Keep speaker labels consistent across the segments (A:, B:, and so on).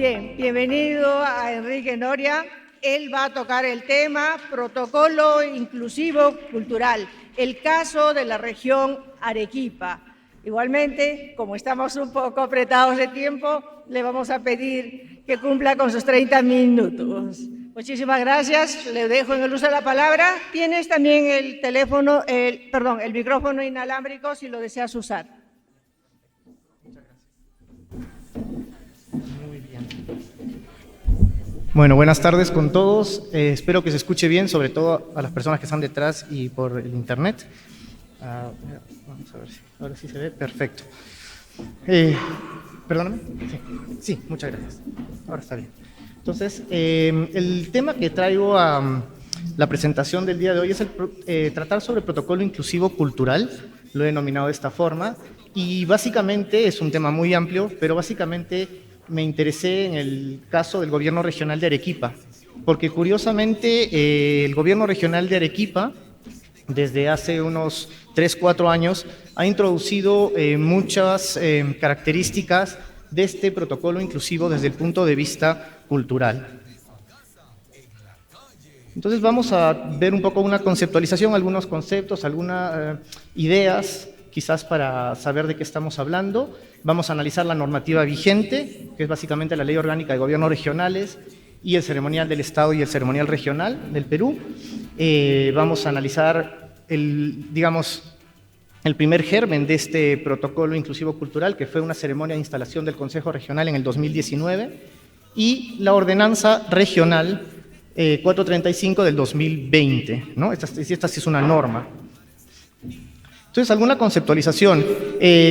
A: Bien, bienvenido a Enrique Noria. Él va a tocar el tema Protocolo Inclusivo Cultural, el caso de la región Arequipa. Igualmente, como estamos un poco apretados de tiempo, le vamos a pedir que cumpla con sus 30 minutos. Muchísimas gracias. Le dejo en el uso de la palabra. Tienes también el teléfono, el micrófono inalámbrico si lo deseas usar.
B: Muy bien. Bueno, buenas tardes con todos. Espero que se escuche bien, sobre todo a las personas que están detrás y por el internet. Vamos a ver si ahora sí se ve. Perfecto. ¿Perdóname? Sí, muchas gracias. Ahora está bien. Entonces, el tema que traigo a la presentación del día de hoy es tratar sobre protocolo inclusivo cultural. Lo he denominado de esta forma. Y básicamente es un tema muy amplio, pero básicamente me interesé en el caso del gobierno regional de Arequipa, porque curiosamente el gobierno regional de Arequipa, desde hace unos 3-4 años, ha introducido muchas características de este protocolo inclusivo desde el punto de vista cultural. Entonces vamos a ver un poco una conceptualización, algunos conceptos, algunas ideas, quizás para saber de qué estamos hablando. Vamos a analizar la normativa vigente, que es básicamente la Ley Orgánica de Gobiernos Regionales y el Ceremonial del Estado y el Ceremonial Regional del Perú. Vamos a analizar el primer germen de este protocolo inclusivo cultural, que fue una ceremonia de instalación del Consejo Regional en el 2019, y la ordenanza regional 435 del 2020, ¿no? Esta sí es una norma. Entonces, alguna conceptualización.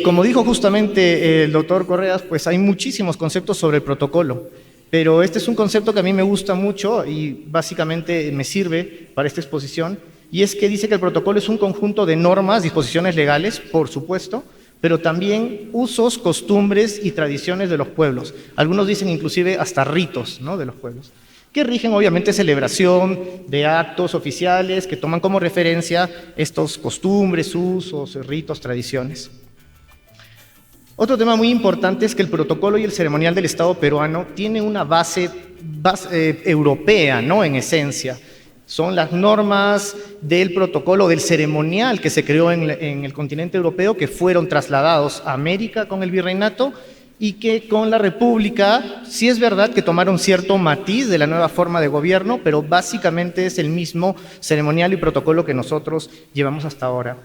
B: Como dijo justamente el doctor Correas, pues hay muchísimos conceptos sobre el protocolo, pero este es un concepto que a mí me gusta mucho y básicamente me sirve para esta exposición, y es que dice que el protocolo es un conjunto de normas, disposiciones legales, por supuesto, pero también usos, costumbres y tradiciones de los pueblos. Algunos dicen inclusive hasta ritos, ¿no?, de los pueblos, que rigen obviamente celebración de actos oficiales que toman como referencia estos costumbres, usos, ritos, tradiciones. Otro tema muy importante es que el protocolo y el ceremonial del Estado peruano tiene una base europea, ¿no?, en esencia. Son las normas del protocolo, del ceremonial que se creó en el continente europeo, que fueron trasladados a América con el virreinato, y que con la República sí es verdad que tomaron cierto matiz de la nueva forma de gobierno, pero básicamente es el mismo ceremonial y protocolo que nosotros llevamos hasta ahora.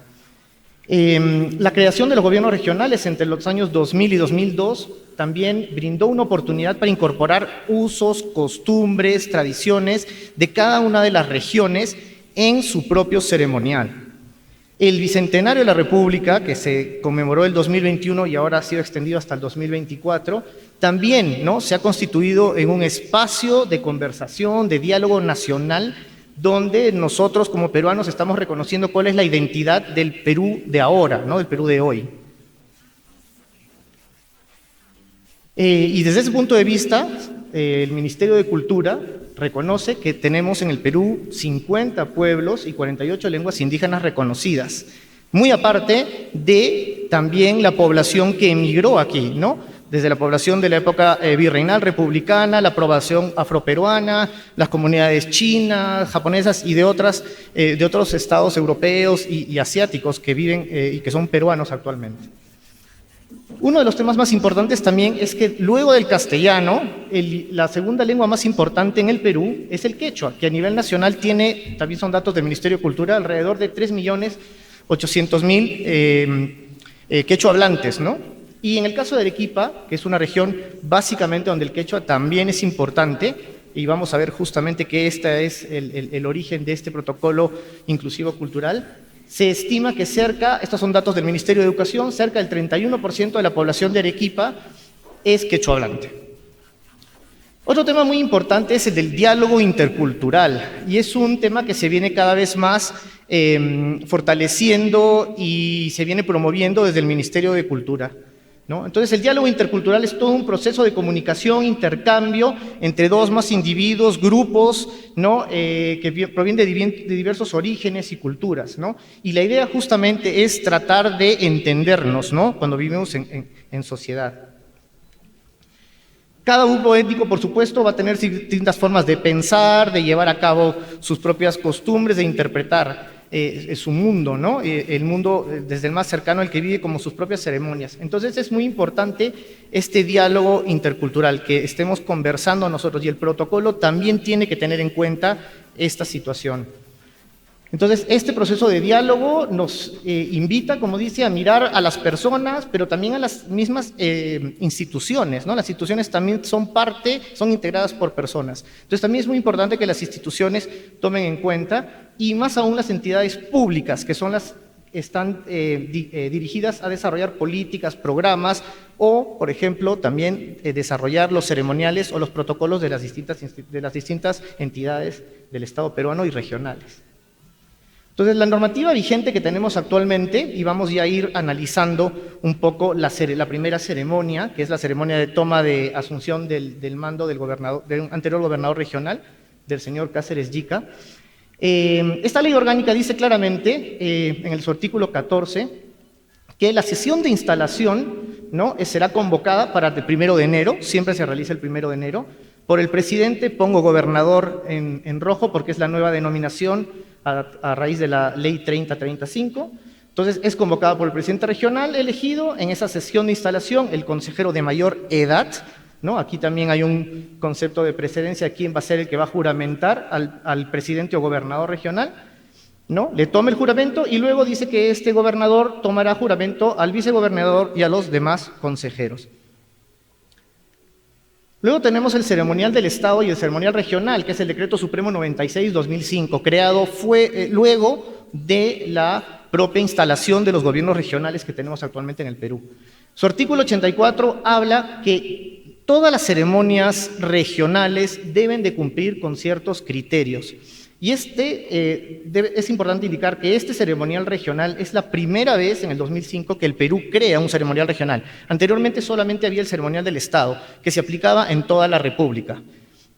B: La creación de los gobiernos regionales entre los años 2000 y 2002 también brindó una oportunidad para incorporar usos, costumbres, tradiciones de cada una de las regiones en su propio ceremonial. El Bicentenario de la República, que se conmemoró el 2021 y ahora ha sido extendido hasta el 2024, también, ¿no?, se ha constituido en un espacio de conversación, de diálogo nacional, donde nosotros como peruanos estamos reconociendo cuál es la identidad del Perú de ahora, ¿no?, del Perú de hoy. Y desde ese punto de vista, el Ministerio de Cultura reconoce que tenemos en el Perú 50 pueblos y 48 lenguas indígenas reconocidas, muy aparte de también la población que emigró aquí, ¿no?, desde la población de la época virreinal republicana, la población afroperuana, las comunidades chinas, japonesas y de otros estados europeos y asiáticos que viven y que son peruanos actualmente. Uno de los temas más importantes también es que luego del castellano, la segunda lengua más importante en el Perú es el quechua, que a nivel nacional tiene, también son datos del Ministerio de Cultura, alrededor de 3.800.000 quechua hablantes, ¿no? Y en el caso de Arequipa, que es una región básicamente donde el quechua también es importante, y vamos a ver justamente que este es el origen de este protocolo inclusivo cultural, se estima que estos son datos del Ministerio de Educación, cerca del 31% de la población de Arequipa es quechua hablante. Otro tema muy importante es el del diálogo intercultural, y es un tema que se viene cada vez más fortaleciendo y se viene promoviendo desde el Ministerio de Cultura, ¿no? Entonces, el diálogo intercultural es todo un proceso de comunicación, intercambio entre dos más individuos, grupos, ¿no?, que provienen de diversos orígenes y culturas, ¿no? Y la idea justamente es tratar de entendernos, ¿no?, cuando vivimos en sociedad. Cada grupo étnico, por supuesto, va a tener distintas formas de pensar, de llevar a cabo sus propias costumbres, de interpretar su mundo, ¿no? El mundo desde el más cercano, el que vive como sus propias ceremonias. Entonces es muy importante este diálogo intercultural, que estemos conversando nosotros, y el protocolo también tiene que tener en cuenta esta situación. Entonces, este proceso de diálogo nos invita, como dice, a mirar a las personas, pero también a las mismas instituciones, ¿no? Las instituciones también son integradas por personas. Entonces, también es muy importante que las instituciones tomen en cuenta, y más aún las entidades públicas, que son las están dirigidas a desarrollar políticas, programas, o, por ejemplo, también desarrollar los ceremoniales o los protocolos de las distintas entidades del Estado peruano y regionales. Entonces, la normativa vigente que tenemos actualmente, y vamos ya a ir analizando un poco la primera ceremonia, que es la ceremonia de toma de asunción del mando del anterior gobernador regional, del señor Cáceres Yica. Esta ley orgánica dice claramente, en su artículo 14, que la sesión de instalación, ¿no?, será convocada para el 1 de enero, siempre se realiza el 1 de enero, por el presidente, pongo gobernador en rojo porque es la nueva denominación a raíz de la ley 3035. Entonces es convocada por el presidente regional elegido. En esa sesión de instalación, el consejero de mayor edad, ¿no? Aquí también hay un concepto de precedencia, quién va a ser el que va a juramentar al presidente o gobernador regional, ¿no? Le toma el juramento y luego dice que este gobernador tomará juramento al vicegobernador y a los demás consejeros. Luego tenemos el ceremonial del Estado y el ceremonial regional, que es el Decreto Supremo 96/2005, creado luego de la propia instalación de los gobiernos regionales que tenemos actualmente en el Perú. Su artículo 84 habla que todas las ceremonias regionales deben de cumplir con ciertos criterios. Y es importante indicar que este ceremonial regional es la primera vez en el 2005 que el Perú crea un ceremonial regional. Anteriormente solamente había el ceremonial del Estado, que se aplicaba en toda la República.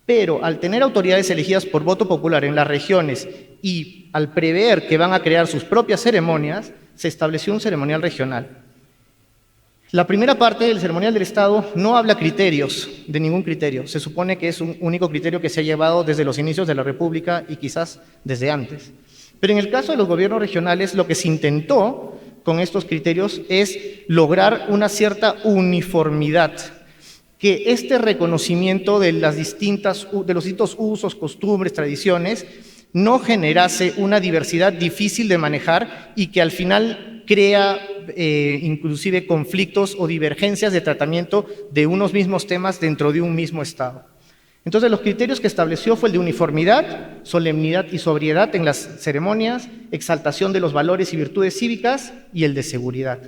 B: Pero al tener autoridades elegidas por voto popular en las regiones y al prever que van a crear sus propias ceremonias, se estableció un ceremonial regional. La primera parte del ceremonial del Estado no habla de ningún criterio. Se supone que es un único criterio que se ha llevado desde los inicios de la República y quizás desde antes. Pero en el caso de los gobiernos regionales, lo que se intentó con estos criterios es lograr una cierta uniformidad, que este reconocimiento de los distintos usos, costumbres, tradiciones, no generase una diversidad difícil de manejar y que al final crea inclusive conflictos o divergencias de tratamiento de unos mismos temas dentro de un mismo Estado. Entonces, los criterios que estableció fue el de uniformidad, solemnidad y sobriedad en las ceremonias, exaltación de los valores y virtudes cívicas y el de seguridad.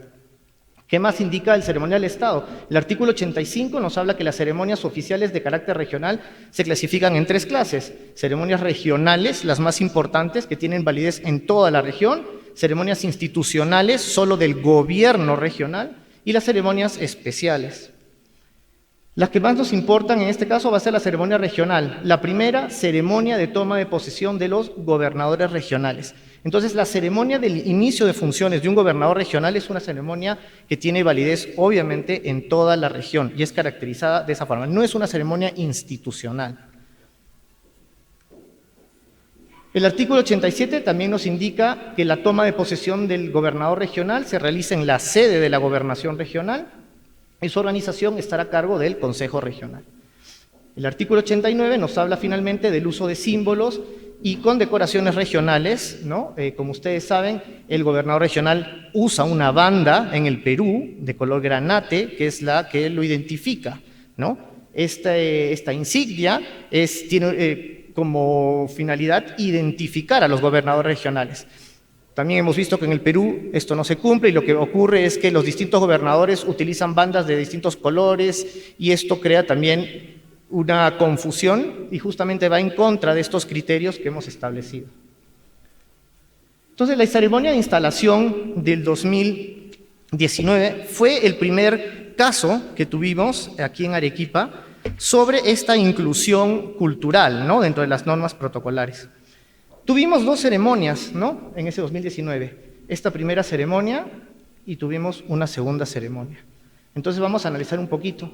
B: ¿Qué más indica el ceremonial del Estado? El artículo 85 nos habla que las ceremonias oficiales de carácter regional se clasifican en 3 clases. Ceremonias regionales, las más importantes, que tienen validez en toda la región; ceremonias institucionales, solo del gobierno regional; y las ceremonias especiales. Las que más nos importan en este caso va a ser la ceremonia regional. La primera, ceremonia de toma de posesión de los gobernadores regionales. Entonces, la ceremonia del inicio de funciones de un gobernador regional es una ceremonia que tiene validez, obviamente, en toda la región y es caracterizada de esa forma. No es una ceremonia institucional. El artículo 87 también nos indica que la toma de posesión del gobernador regional se realiza en la sede de la gobernación regional y su organización estará a cargo del Consejo Regional. El artículo 89 nos habla finalmente del uso de símbolos y condecoraciones regionales, ¿no? Como ustedes saben, el gobernador regional usa una banda en el Perú de color granate, que es la que lo identifica, ¿no? Esta insignia tiene como finalidad identificar a los gobernadores regionales. También hemos visto que en el Perú esto no se cumple y lo que ocurre es que los distintos gobernadores utilizan bandas de distintos colores y esto crea también una confusión y justamente va en contra de estos criterios que hemos establecido. Entonces, la ceremonia de instalación del 2019 fue el primer caso que tuvimos aquí en Arequipa sobre esta inclusión cultural, ¿no?, dentro de las normas protocolares. Tuvimos 2 ceremonias, ¿no?, en ese 2019. Esta primera ceremonia y tuvimos una segunda ceremonia. Entonces vamos a analizar un poquito.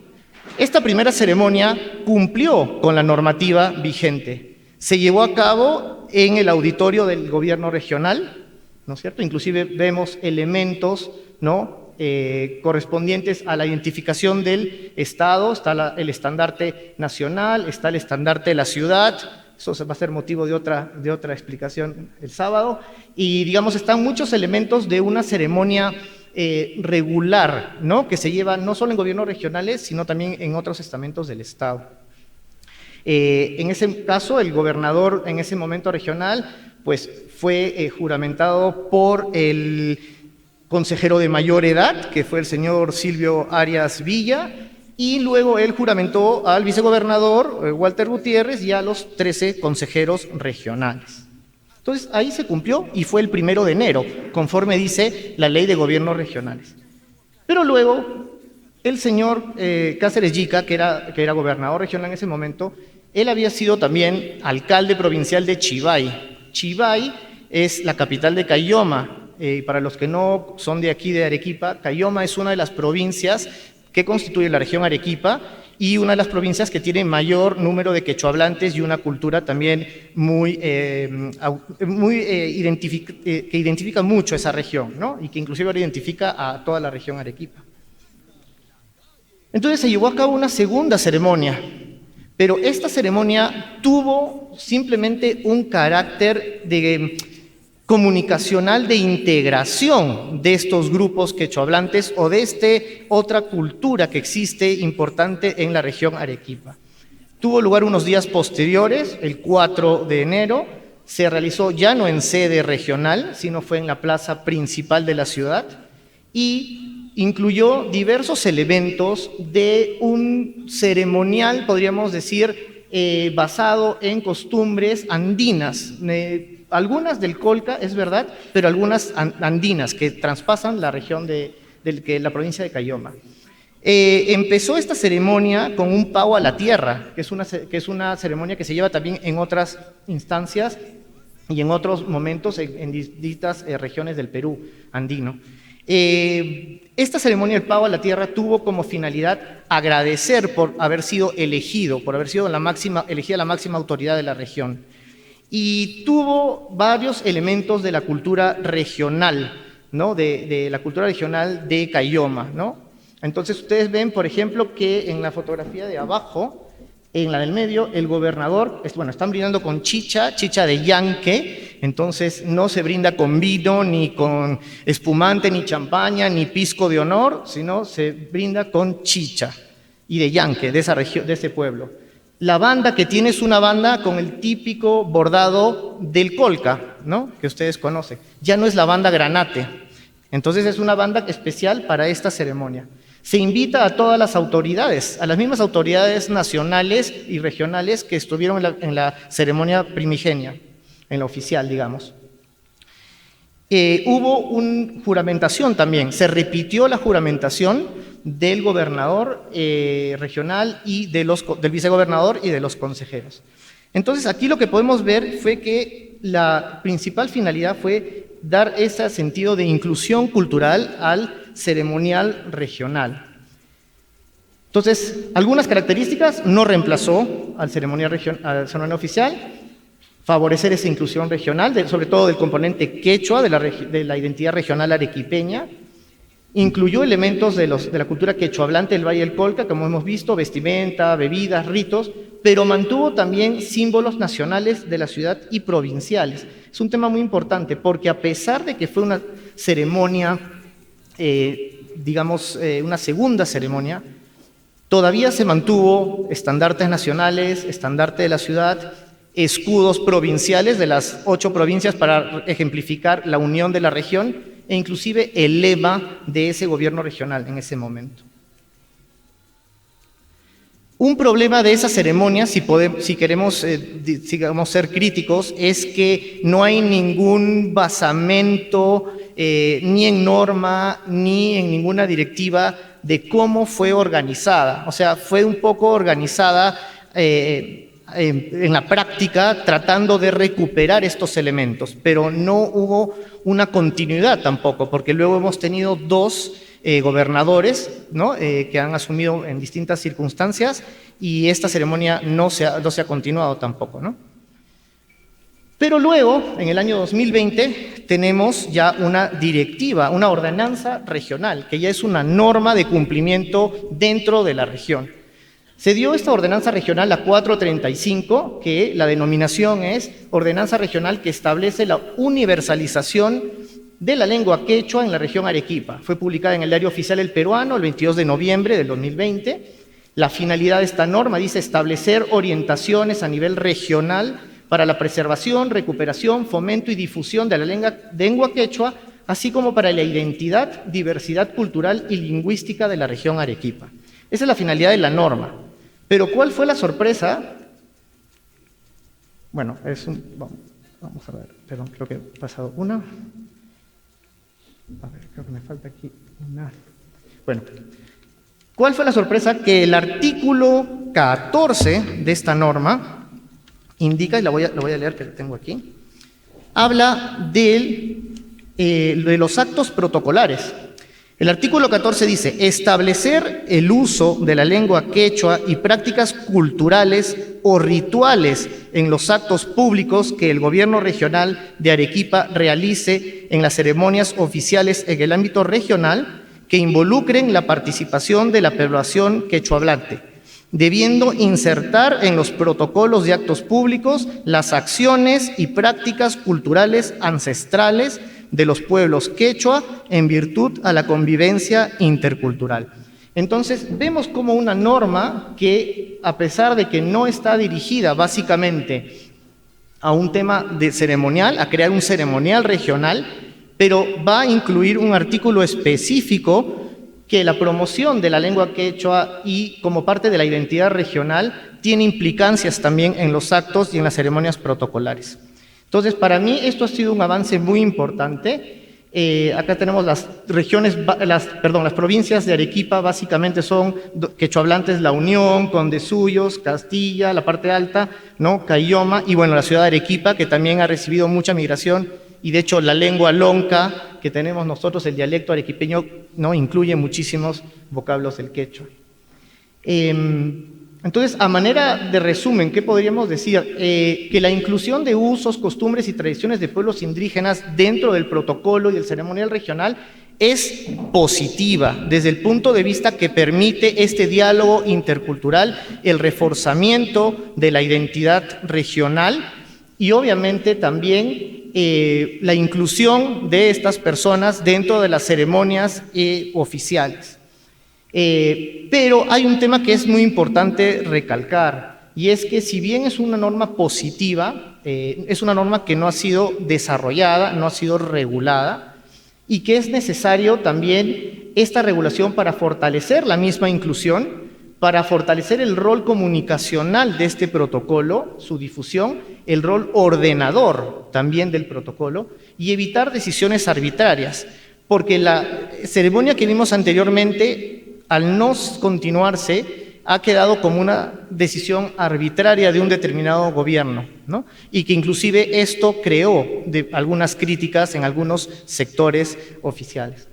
B: Esta primera ceremonia cumplió con la normativa vigente. Se llevó a cabo en el auditorio del gobierno regional, ¿no es cierto? Inclusive vemos elementos, ¿no?, correspondientes a la identificación del Estado. Está el estandarte nacional, está el estandarte de la ciudad. Eso va a ser motivo de otra explicación el sábado. Y, digamos, están muchos elementos de una ceremonia regular, ¿no?, que se lleva no solo en gobiernos regionales, sino también en otros estamentos del Estado. En ese caso, el gobernador en ese momento regional, pues fue juramentado por el consejero de mayor edad, que fue el señor Silvio Arias Villa, y luego él juramentó al vicegobernador Walter Gutiérrez y a los 13 consejeros regionales. Entonces, ahí se cumplió y fue el 1 de enero, conforme dice la ley de gobiernos regionales. Pero luego, el señor Cáceres Yica, que era gobernador regional en ese momento, él había sido también alcalde provincial de Chivay. Chivay es la capital de Cayoma. Para los que no son de aquí, de Arequipa, Cayoma es una de las provincias que constituye la región Arequipa y una de las provincias que tiene mayor número de quechohablantes y una cultura también que identifica mucho esa región, ¿no?, y que inclusive ahora identifica a toda la región Arequipa. Entonces se llevó a cabo una segunda ceremonia, pero esta ceremonia tuvo simplemente un carácter comunicacional de integración de estos grupos quechohablantes o de otra cultura que existe importante en la región Arequipa. Tuvo lugar unos días posteriores, el 4 de enero, se realizó ya no en sede regional, sino fue en la plaza principal de la ciudad y incluyó diversos elementos de un ceremonial, podríamos decir, basado en costumbres andinas, algunas del Colca, es verdad, pero algunas andinas que traspasan la región de la provincia de Cayoma. Empezó esta ceremonia con un pavo a la tierra, que es una ceremonia que se lleva también en otras instancias y en otros momentos en distintas regiones del Perú andino. Esta ceremonia del pavo a la tierra tuvo como finalidad agradecer por haber sido elegido, por haber sido elegida la máxima autoridad de la región. Y tuvo varios elementos de la cultura regional, ¿no?, de la cultura regional de Cayoma, ¿no? Entonces ustedes ven, por ejemplo, que en la fotografía de abajo, en la del medio, el gobernador, están brindando con chicha de yanque, entonces no se brinda con vino, ni con espumante, ni champaña, ni pisco de honor, sino se brinda con chicha y de yanque, de esa región, de ese pueblo. La banda que tiene es una banda con el típico bordado del Colca, ¿no?, que ustedes conocen. Ya no es la banda Granate. Entonces es una banda especial para esta ceremonia. Se invita a todas las autoridades, a las mismas autoridades nacionales y regionales que estuvieron en la ceremonia primigenia, en la oficial, digamos. Hubo una juramentación también, se repitió la juramentación del gobernador regional y del vicegobernador y de los consejeros. Entonces, aquí lo que podemos ver fue que la principal finalidad fue dar ese sentido de inclusión cultural al ceremonial regional. Entonces, algunas características: no reemplazó al ceremonial oficial, favorecer esa inclusión regional, sobre todo del componente quechua de la identidad regional arequipeña. Incluyó elementos de la cultura quechohablante del Valle del Colca, como hemos visto, vestimenta, bebidas, ritos, pero mantuvo también símbolos nacionales de la ciudad y provinciales. Es un tema muy importante porque a pesar de que fue una ceremonia, una segunda ceremonia, todavía se mantuvo estandartes nacionales, estandarte de la ciudad, escudos provinciales de las 8 provincias para ejemplificar la unión de la región, e inclusive el lema de ese gobierno regional en ese momento. Un problema de esa ceremonia, si queremos ser críticos, es que no hay ningún basamento ni en norma ni en ninguna directiva de cómo fue organizada. O sea, fue un poco organizada en la práctica, tratando de recuperar estos elementos, pero no hubo una continuidad tampoco, porque luego hemos tenido 2 gobernadores, ¿no? Que han asumido en distintas circunstancias, y esta ceremonia no se ha continuado tampoco, ¿no? Pero luego, en el año 2020, tenemos ya una directiva, una ordenanza regional, que ya es una norma de cumplimiento dentro de la región. Se dio esta ordenanza regional, la 435, que la denominación es Ordenanza Regional que establece la universalización de la lengua quechua en la región Arequipa. Fue publicada en el Diario Oficial El Peruano el 22 de noviembre del 2020. La finalidad de esta norma dice establecer orientaciones a nivel regional para la preservación, recuperación, fomento y difusión de la lengua quechua, así como para la identidad, diversidad cultural y lingüística de la región Arequipa. Esa es la finalidad de la norma. Pero ¿cuál fue la sorpresa? Bueno, vamos a ver, perdón, creo que he pasado una. A ver, creo que me falta aquí una. Bueno, ¿cuál fue la sorpresa? Que el artículo 14 de esta norma indica, y lo voy a leer, que lo tengo aquí, habla de los actos protocolares. El artículo 14 dice, establecer el uso de la lengua quechua y prácticas culturales o rituales en los actos públicos que el gobierno regional de Arequipa realice en las ceremonias oficiales en el ámbito regional que involucren la participación de la población quechuahablante, debiendo insertar en los protocolos de actos públicos las acciones y prácticas culturales ancestrales de los pueblos quechua en virtud a la convivencia intercultural. Entonces, vemos como una norma que, a pesar de que no está dirigida básicamente a un tema de ceremonial, a crear un ceremonial regional, pero va a incluir un artículo específico que la promoción de la lengua quechua y como parte de la identidad regional tiene implicancias también en los actos y en las ceremonias protocolares. Entonces, para mí esto ha sido un avance muy importante. Acá tenemos las provincias de Arequipa, básicamente son quechuahablantes La Unión, Condesuyos, Castilla, la parte alta, ¿no? Caylloma, y bueno, la ciudad de Arequipa, que también ha recibido mucha migración, y de hecho la lengua lonca que tenemos nosotros, el dialecto arequipeño, ¿no? Incluye muchísimos vocablos del quechua. Entonces, a manera de resumen, ¿qué podríamos decir? Que la inclusión de usos, costumbres y tradiciones de pueblos indígenas dentro del protocolo y del ceremonial regional es positiva desde el punto de vista que permite este diálogo intercultural, el reforzamiento de la identidad regional y obviamente también la inclusión de estas personas dentro de las ceremonias oficiales. Pero hay un tema que es muy importante recalcar, y es que si bien es una norma positiva, es una norma que no ha sido desarrollada, no ha sido regulada, y que es necesario también esta regulación para fortalecer la misma inclusión, para fortalecer el rol comunicacional de este protocolo, su difusión, el rol ordenador también del protocolo, y evitar decisiones arbitrarias, porque la ceremonia que vimos anteriormente, al no continuarse, ha quedado como una decisión arbitraria de un determinado gobierno, ¿no? Y que inclusive esto creó algunas críticas en algunos sectores oficiales.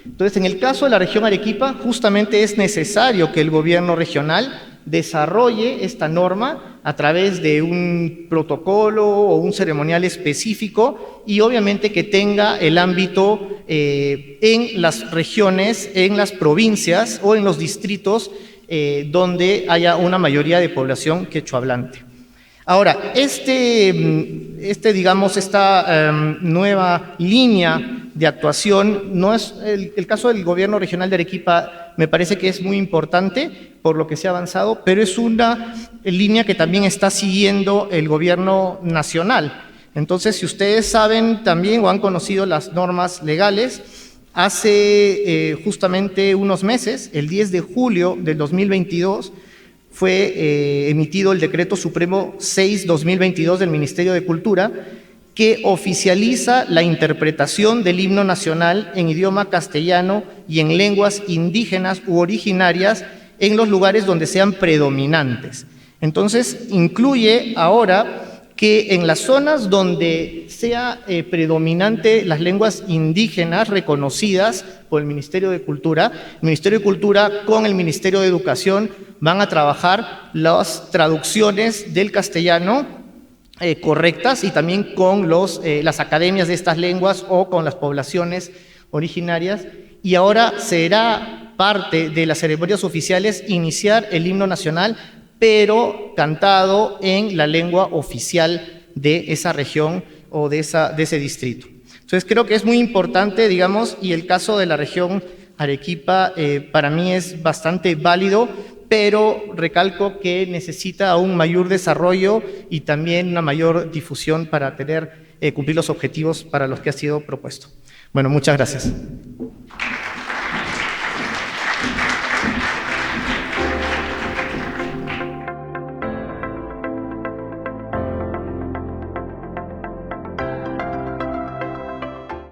B: Entonces, en el caso de la región Arequipa, justamente es necesario que el gobierno regional desarrolle esta norma a través de un protocolo o un ceremonial específico y obviamente que tenga el ámbito en las regiones, en las provincias o en los distritos donde haya una mayoría de población quechuahablante. Ahora, esta nueva línea de actuación, no es el caso del gobierno regional de Arequipa, me parece que es muy importante por lo que se ha avanzado, pero es una línea que también está siguiendo el gobierno nacional. Entonces, si ustedes saben también o han conocido las normas legales, hace justamente unos meses, el 10 de julio del 2022, fue emitido el Decreto Supremo 6/2022 del Ministerio de Cultura, que oficializa la interpretación del himno nacional en idioma castellano y en lenguas indígenas u originarias en los lugares donde sean predominantes. Entonces, incluye ahora que en las zonas donde sea predominante las lenguas indígenas reconocidas por el Ministerio de Cultura, el Ministerio de Cultura con el Ministerio de Educación van a trabajar las traducciones del castellano correctas y también con las academias de estas lenguas o con las poblaciones originarias. Y ahora será parte de las ceremonias oficiales iniciar el himno nacional, pero cantado en la lengua oficial de esa región o de ese distrito. Entonces creo que es muy importante, digamos, y el caso de la región Arequipa para mí es bastante válido, pero recalco que necesita aún mayor desarrollo y también una mayor difusión para cumplir los objetivos para los que ha sido propuesto. Bueno, muchas gracias.